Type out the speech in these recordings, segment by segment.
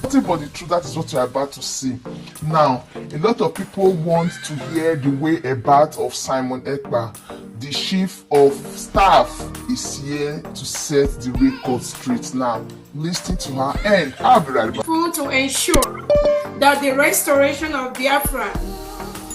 nothing but the truth. That is what you are about to see. Now, a lot of people want to hear the way about of Simon Ekpa. The chief of staff is here to set the record straight. Now, listen to her and I'll be right back. To ensure that the restoration of Biafra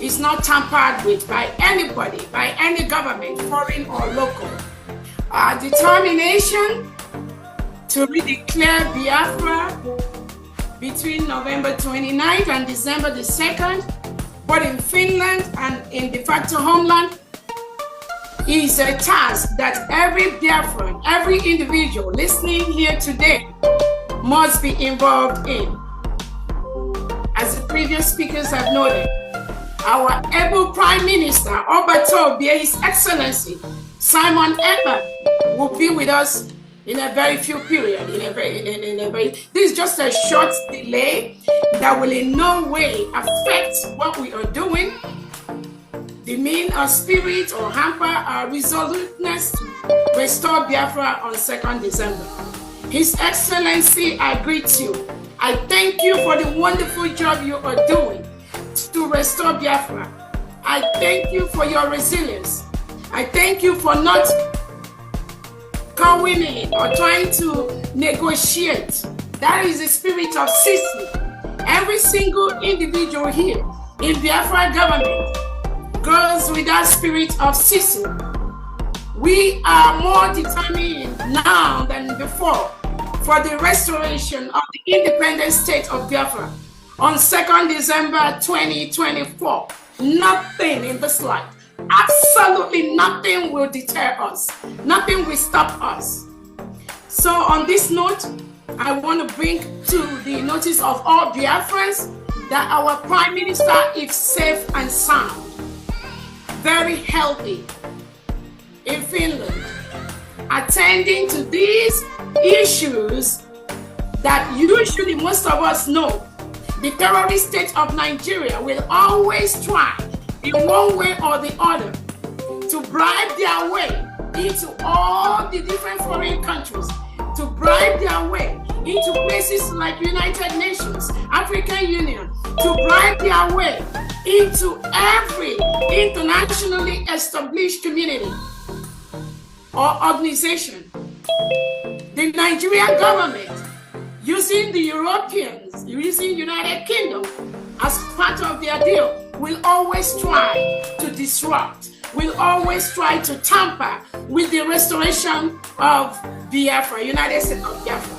is not tampered with by anybody, by any government, foreign or local. Our determination to redeclare Biafra between November 29th and December the 2nd, both in Finland and in de facto homeland, is a task that every Biafran, every individual listening here today must be involved in. As the previous speakers have noted, our able Prime Minister, Obatobia, His Excellency Simon Ekpa, will be with us in a very few period. This is just a short delay that will in no way affect what we are doing, demean our spirit or hamper our resoluteness to restore Biafra on 2nd December. His Excellency, I greet you. I thank you for the wonderful job you are doing to restore Biafra. I thank you for your resilience. I thank you for not going in or trying to negotiate. That is the spirit of Sisi. Every single individual here in Biafra government goes with that spirit of Sisi. We are more determined now than before for the restoration of the independent state of Biafra on 2nd December 2024. Nothing in this life, absolutely nothing will deter us. Nothing will stop us. So on this note, I want to bring to the notice of all Biafrans that our Prime Minister is safe and sound, very healthy in Finland, attending to these issues that usually most of us know. The terrorist state of Nigeria will always try, in one way or the other, to bribe their way into all the different foreign countries, to bribe their way into places like United Nations, African Union, to bribe their way into every internationally established community or organization. The Nigerian government, using the Europeans, using United Kingdom as part of their deal, will always try to disrupt, will always try to tamper with the restoration of Biafra, United States of Biafra.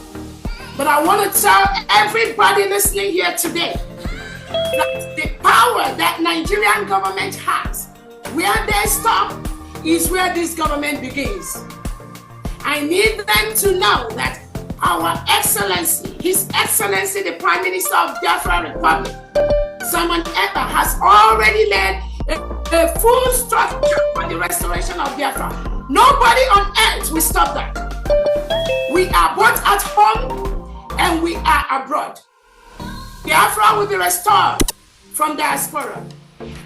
But I want to tell everybody listening here today that the power that Nigerian government has, where they stop is where this government begins. I need them to know that our Excellency, His Excellency, the Prime Minister of Biafra Republic, Simon Ekpa, has already led a full structure for the restoration of Biafra. Nobody on earth will stop that. We are both at home and we are abroad. Biafra will be restored from diaspora.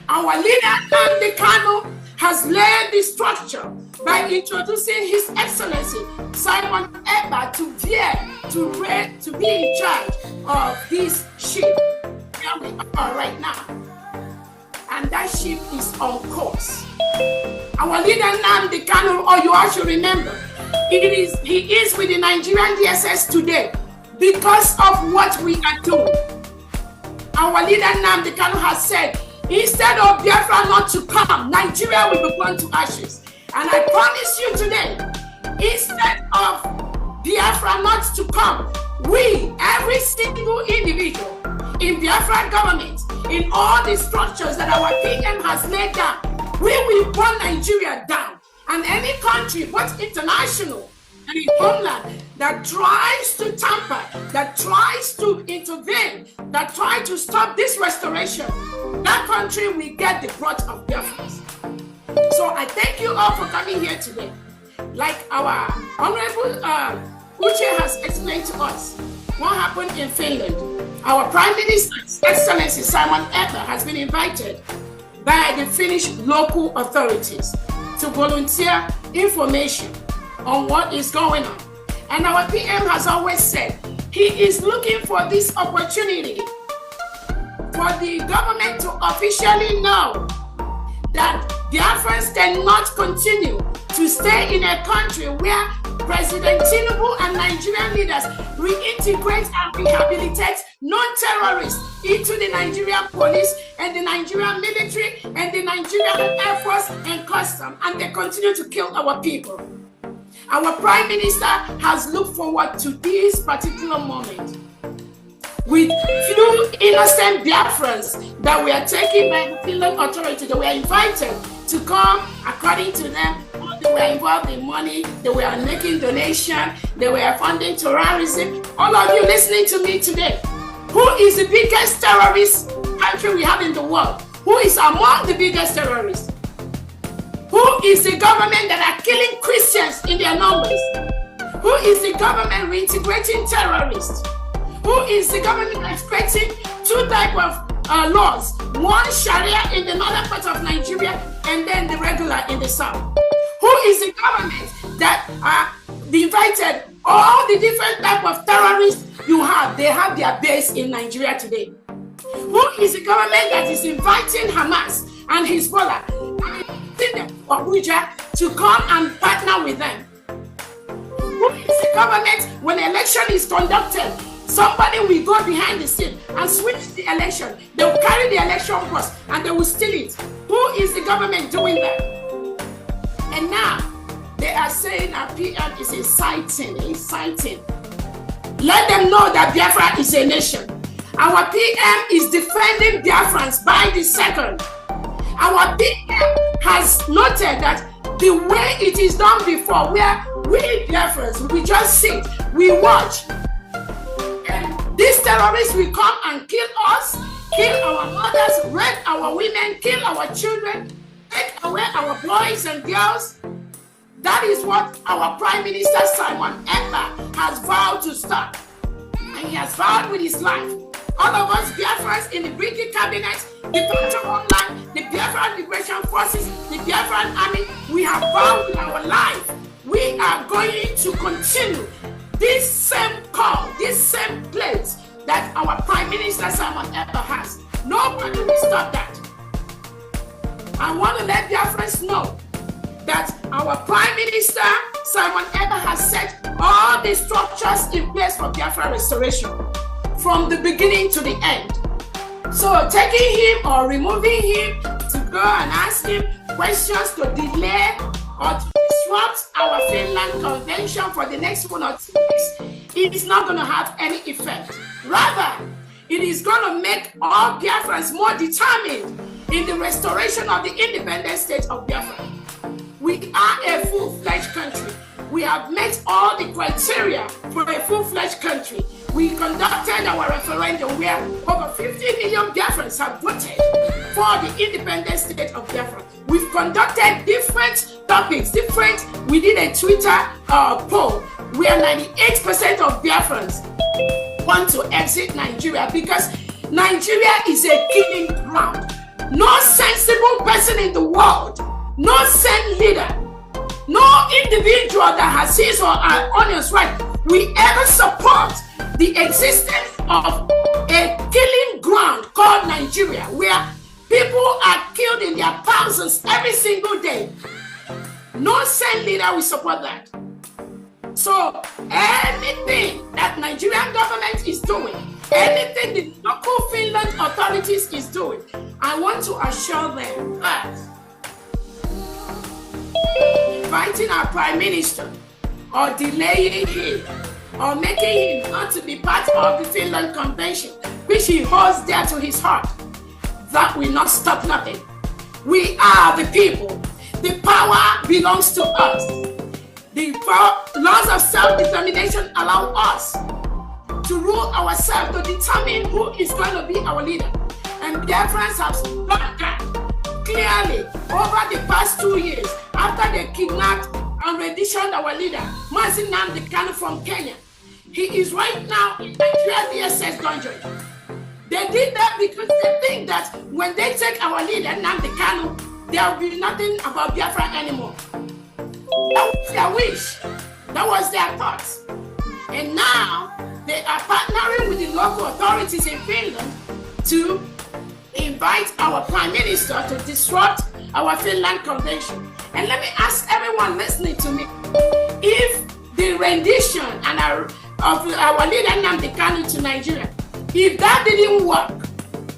Our leader, Nnamdi Kanu, has laid the structure by introducing His Excellency Simon Ekpa to be in charge of this ship where we are right now. And that ship is on course. Our leader Nnamdi Kanu, or you all should remember, he is with the Nigerian DSS today because of what we are doing. Our leader Nnamdi Kanu has said, instead of Biafra not to come, Nigeria will be burned to ashes. And I promise you today, instead of Biafra not to come, we, every single individual in Biafra government, in all the structures that our PM has laid down, we will burn Nigeria down. And any country, both international and in homeland, that tries to tamper, that tries to intervene, that tries to stop this restoration, that country will get the brunt of Biafra. So I thank you all for coming here today. Like our Honorable Uche has explained to us what happened in Finland. Our Prime Minister, His Excellency Simon Ekpa, has been invited by the Finnish local authorities to volunteer information on what is going on. And our PM has always said he is looking for this opportunity for the government to officially know that Biafrans cannot continue to stay in a country where President Tinubu and Nigerian leaders reintegrate and rehabilitate non-terrorists into the Nigerian police and the Nigerian military and the Nigerian Air Force and custom, and they continue to kill our people. Our Prime Minister has looked forward to this particular moment with few innocent Biafrans that were taken by the Finland authority. They were invited to come, according to them. They were involved in money, they were making donations, they were funding terrorism. All of you listening to me today, who is the biggest terrorist country we have in the world? Who is among the biggest terrorists? Who is the government that are killing Christians in their numbers? Who is the government reintegrating terrorists? Who is the government expecting two types of laws? One Sharia in the northern part of Nigeria and then the regular in the south. Who is the government that invited all the different type of terrorists you have? They have their base in Nigeria today. Who is the government that is inviting Hamas and Hezbollah and Abuja to come and partner with them? Who is the government when election is conducted? Somebody will go behind the scene and switch the election. They will carry the election bus and they will steal it. Who is the government doing that? And now they are saying our PM is inciting. Let them know that Biafra is a nation. Our PM is defending Biafrans by the second. Our PM has noted that the way it is done before, where we Biafrans, we just sit, we watch. And these terrorists will come and kill us, kill our mothers, rape our women, kill our children, take away our boys and girls. That is what our Prime Minister Simon Ekpa has vowed to stop. And he has vowed with his life. All of us Biafrans in the British cabinet, the Culture Homeland, the Biafran Liberation Forces, the Biafran Army, we have vowed with our life. We are going to continue this same call, this same place that our Prime Minister Simon Ekpa has. Nobody will stop that. I want to let Biafrans know that our Prime Minister Simon Ekpa has set all the structures in place for Biafra restoration from the beginning to the end. So taking him or removing him to go and ask him questions to delay or to disrupt our Finland Convention for the next 1 or 2 weeks, it is not going to have any effect. Rather, it is going to make all Biafrans more determined in the restoration of the independent state of Biafra. We are a full-fledged country. We have met all the criteria for a full-fledged country. We conducted our referendum where over 50 million Biafrans have voted for the independent state of Biafra. We've conducted different topics, we did a Twitter poll where 98% of Biafrans want to exit Nigeria because Nigeria is a killing ground. No sensible person in the world, no sane leader, no individual that has his or her honest right will ever support the existence of a killing ground called Nigeria, where people are killed in their thousands every single day. No sane leader will support that. So anything that Nigerian government is doing, anything the local Finland authorities is doing, I want to assure them that inviting our Prime Minister or delaying him or making him not to be part of the Finland Convention, which he holds dear to his heart, that will not stop nothing. We are the people. The power belongs to us. The laws of self-determination allow us to rule ourselves, to determine who is going to be our leader. And Biafrans have done that clearly over the past 2 years after they kidnapped and renditioned our leader, Ngozi Nnamdi Kanu from Kenya. He is right now in Nigeria DSS dungeon. They did that because they think that when they take our leader, Nnamdi Kanu, there will be nothing about Biafra anymore. That was their wish. That was their thoughts. And now they are partnering local authorities in Finland to invite our Prime Minister to disrupt our Finland Convention. And let me ask everyone listening to me, if the rendition and of our leader Nnamdi Kanu to Nigeria, if that didn't work,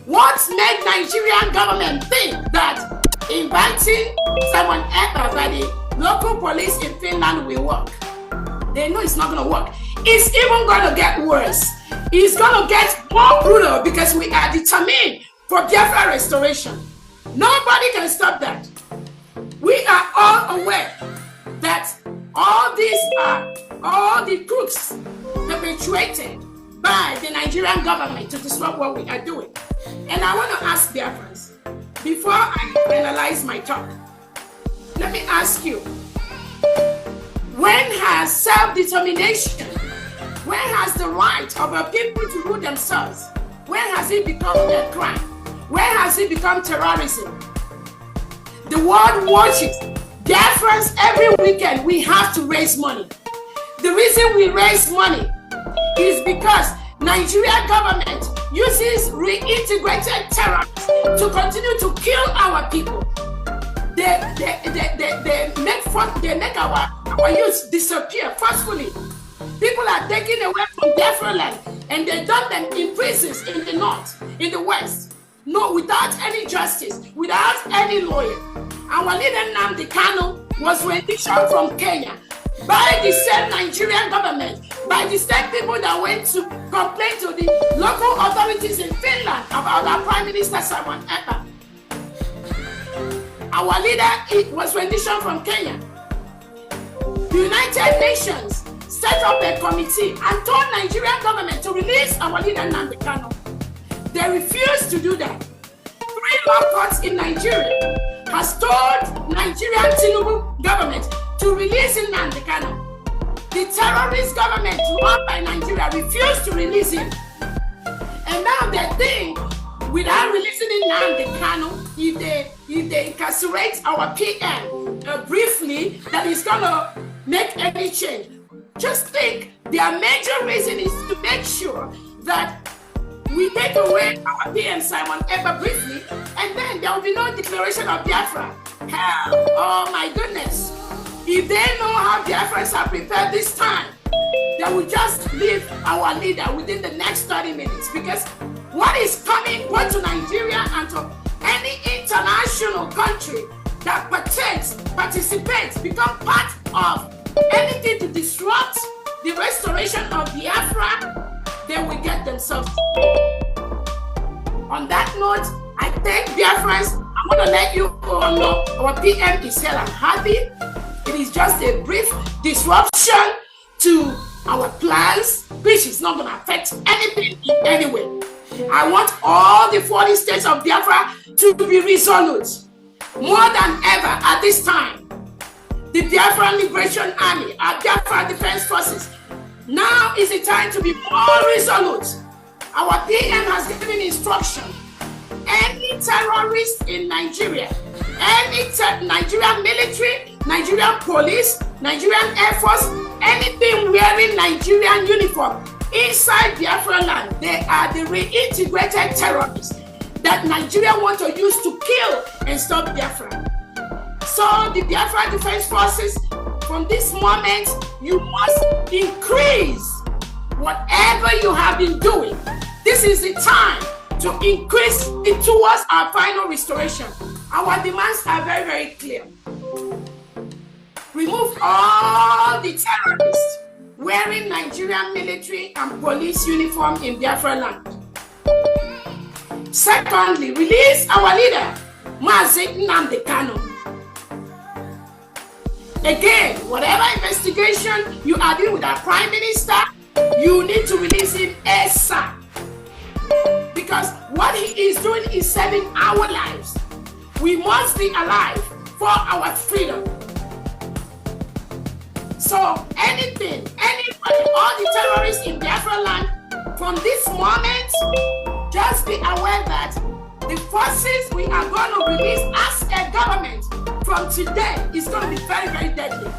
what made Nigerian government think that inviting someone Ekpa by the local police in Finland will work? They know it's not going to work. It's even going to get worse. It's going to get more brutal because we are determined for Biafra restoration. Nobody can stop that. We are all aware that all these are all the crooks perpetuated by the Nigerian government to disrupt what we are doing. And I want to ask Biafrans, before I finalize my talk, let me ask you, when has self-determination, when has the right of our people to rule themselves, when has it become a crime? When has it become terrorism? The world watches. Biafrans, every weekend we have to raise money. The reason we raise money is because Nigerian government uses reintegrated terrorists to continue to kill our people. They make our youth disappear forcefully. People are taken away from Biafra land and they dump them in prisons in the north, in the west. No, without any justice, without any lawyer. Our leader Nnamdi Kanu was renditioned from Kenya by the same Nigerian government, by the same people that went to complain to the local authorities in Finland about our Prime Minister Simon Ekpa. Our leader was renditioned from Kenya. The United Nations set up a committee and told Nigerian government to release our leader Nnamdi Kanu. They refused to do that. 3 law courts in Nigeria has told Nigerian Tinubu government to release Nnamdi Kanu. The terrorist government run by Nigeria refused to release him. And now they think without releasing Nnamdi Kanu, if they incarcerate our PM briefly, that is going to make any change. Just think, their major reason is to make sure that we take away our PM Simon Ekpa briefly, and then there will be no declaration of Biafra. Hell, oh my goodness. If they know how Biafrans are prepared this time, they will just leave our leader within the next 30 minutes. Because what is coming both to Nigeria and to any international country that participates, become part of anything to disrupt the restoration of Biafra, they will get themselves. On that note, I thank Biafrans. I'm going to let you all know our PM is here and happy. It is just a brief disruption to our plans, which is not going to affect anything in any way. I want all the 40 states of Biafra to be resolute. More than ever at this time, the Biafra Liberation Army, our Biafra Defense Forces, now is the time to be more resolute. Our PM has given instruction. Any terrorist in Nigeria, any Nigerian military, Nigerian police, Nigerian Air Force, anything wearing Nigerian uniform inside Biafra land, they are the reintegrated terrorists that Nigeria want to use to kill and stop Biafra. So the Biafra Defense Forces, from this moment, you must increase whatever you have been doing. This is the time to increase it towards our final restoration. Our demands are very, very clear. Remove all the terrorists wearing Nigerian military and police uniform in Biafra land. Secondly, release our leader, Nnamdi Kanu. Again, whatever investigation you are doing with our Prime Minister, you need to release him ASAP. Because what he is doing is saving our lives. We must be alive for our freedom. So anything, anybody, all the terrorists in Biafra land, from this moment, just be aware that the forces we are going to release as a government from today is going to be very, very deadly.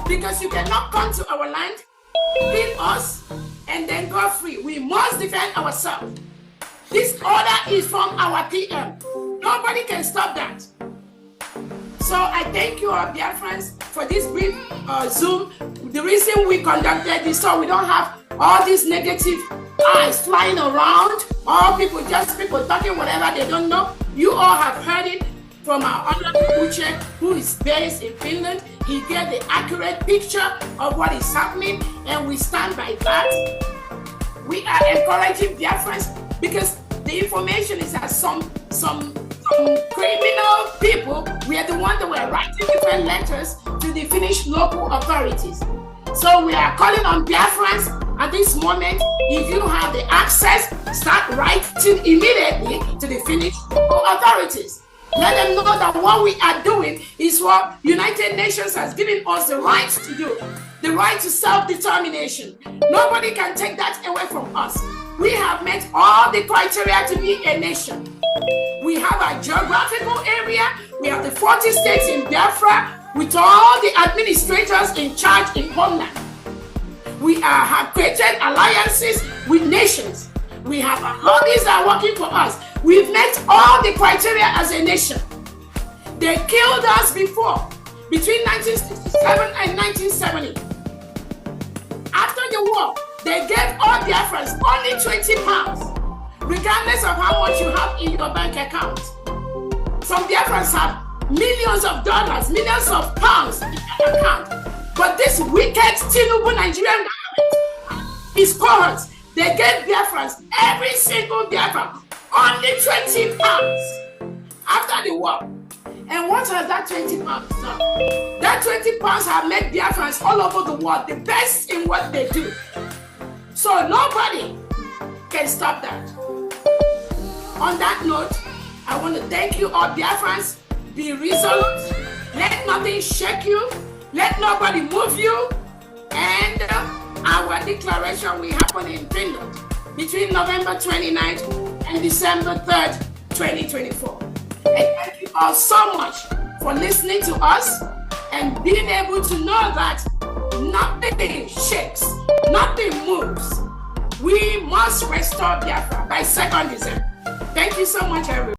Because you cannot come to our land, kill us, and then go free. We must defend ourselves. This order is from our PM. Nobody can stop that. So I thank you all, dear friends, for this brief Zoom. The reason we conducted this so we don't have all these negative eyes flying around, all people talking whatever they don't know. You all have heard it from our honorable Uche, who is based in Finland. He gave the accurate picture of what is happening, and we stand by that. We are encouraging dear friends because the information is that some criminal people were the ones that were writing different letters to the Finnish local authorities. So we are calling on Biafrans at this moment. If you have the access, start writing immediately to the Finnish local authorities. Let them know that what we are doing is what United Nations has given us the right to do, the right to self-determination. Nobody can take that away from us. We have met all the criteria to be a nation. We have a geographical area. We have the 40 states in Biafra with all the administrators in charge in homeland. We have created alliances with nations. We have lobbies that are working for us. We've met all the criteria as a nation. They killed us before, between 1967 and 1970. After the war, they gave all Biafrans only 20 pounds, regardless of how much you have in your bank account. Some Biafrans have millions of dollars, millions of pounds in their account. But this wicked Tinubu Nigerian government is cohorts. They gave Biafrans, every single Biafran, only 20 pounds after the war. And what has that 20 pounds done? That 20 pounds have made Biafrans all over the world the best in what they do. So nobody can stop that. On that note, I want to thank you all Biafrans. Be resolute. Let nothing shake you. Let nobody move you. And our declaration will happen in Finland between November 29th and December 3rd, 2024. And thank you all so much for listening to us and being able to know that nothing shakes, nothing moves. We must restore Biafra by 2nd December. Thank you so much, everyone.